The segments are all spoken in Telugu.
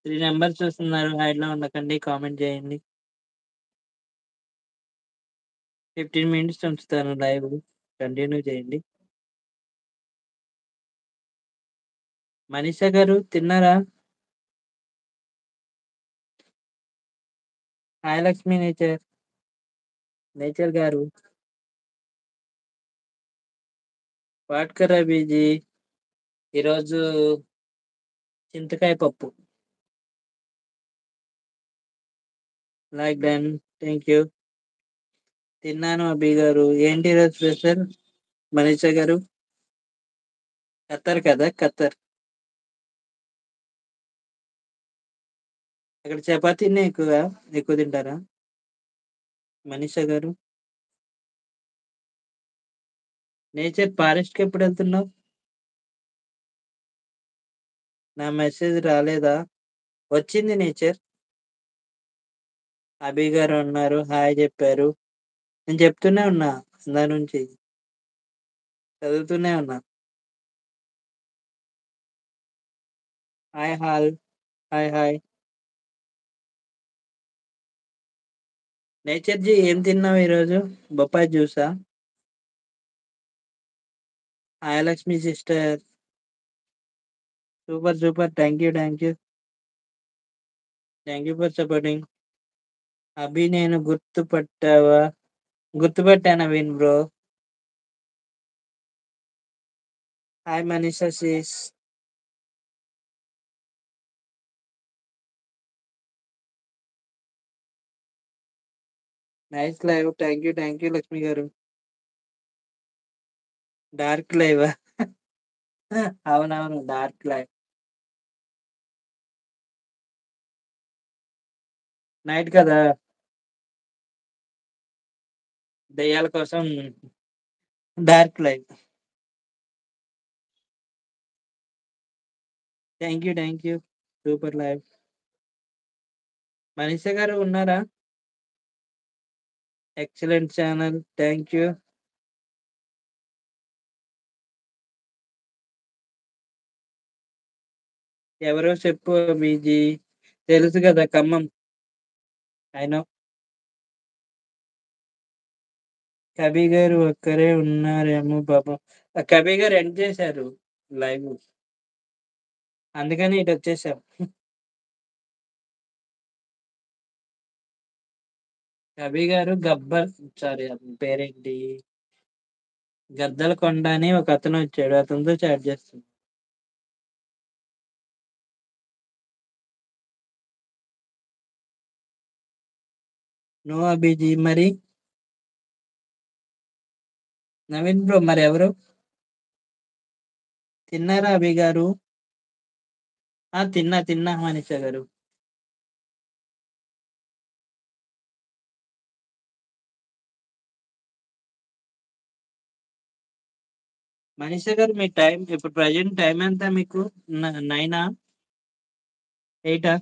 3 మెంబర్స్ చూస్తున్నారు. హైడ్‌లో ఉండకండి. కామెంట్ చేయండి. 15 మినిట్స్ ఉంచుతాను లైవ్. కంటిన్యూ చేయండి. మనీషా గారు తిన్నారా? హాయ్ లక్ష్మీ నేచర్ గారు. వాట్ కర్ అభిజీ ఈరోజు చింతకాయ పప్పు. Like done. Thank you. తిన్నాను అభి గారు. ఏంటి ఈరోజు స్పెషల్ మనీషా గారు? ఖత్తర్ కదా, ఖత్తర్. అక్కడ చపాతీనే ఎక్కువ తింటారా మనీషా గారు? నేచర్ ఫారెస్ట్ కి ఎప్పుడు వెళ్తున్నావు? నా మెసేజ్ రాలేదా? వచ్చింది నేచర్. అభి గారు ఉన్నారు, హాయ్ చెప్పారు. నేను చెప్తూనే ఉన్నా, దాని నుంచి చదువుతూనే ఉన్నా. Hi hi. నేచర్ జీ ఏం తిన్నావు ఈరోజు? బొప్పాయి జ్యూసా? Hi Lakshmi sister. Super. Thank you for supporting. Abhi నేను గుర్తుపట్టాను Avin bro. Hi Manisha sis. Nice live. Thank you Lakshmi garu. Dark live. అవునవును, డార్క్ లైవ్. నైట్ కదా, దయ్యాల కోసం dark live. Thank you super live. Manisha garu ఉన్నారా? Excellent channel. Thank you. ఎవరో చెప్పు బీజీ. తెలుసు కదా, ఖమ్మం. అయినా కబీ గారు ఒక్కరే ఉన్నారేమో పాపం. కబీ గారు ఎండ్ చేశారు లైవ్, అందుకని ఇటు వచ్చేసాం. కబీ గారు సారీ పేరేంటి, గద్దల కొండ అని ఒక అతను వచ్చాడు, అతనితో చాట్ చేస్తుంది. నో అభిజీ. మరి నవీన్ బ్రో మరి ఎవరు? తిన్నారా అభి గారు? తిన్నా మనీషా గారు. మనీషా గారు మీ టైం ఇప్పుడు ప్రజెంట్ టైం ఎంత మీకు? 9 8?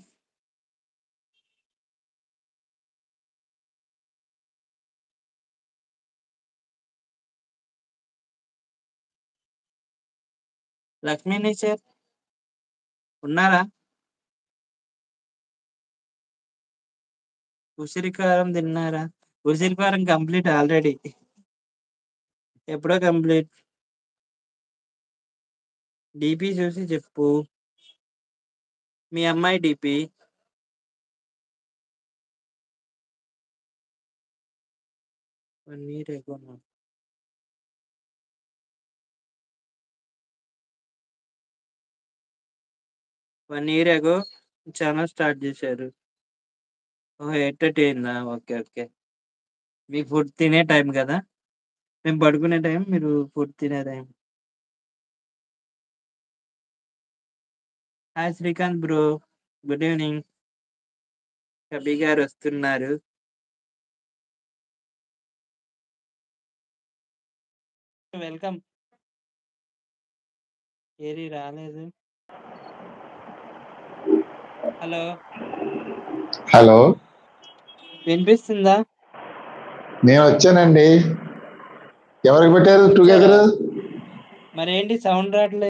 లక్ష్మీ నేచర్ ఉన్నారా? ఉసిరికారం తిన్నారా? ఉసిరికారం కంప్లీట్ ఆల్రెడీ, ఎప్పుడో కంప్లీట్. డిపి చూసి చెప్పు, మీ అమ్మాయి DP. One year ago channel start చేశారు. ఓ 8:30 ఓకే. మీకు ఫుడ్ తినే టైం కదా, మేము పడుకునే టైం, మీరు ఫుడ్ తినే time. Hi Srikanth bro, good evening. Kabi garu వస్తున్నారు. వెల్కమ్. ఏరి రాలేదు. హలో, వినిపిస్తుందా? నేను వచ్చానండి. ఎవరికి పెట్టారు టుగెదర్? మరి ఏంటి సౌండ్ రావట్లేదు?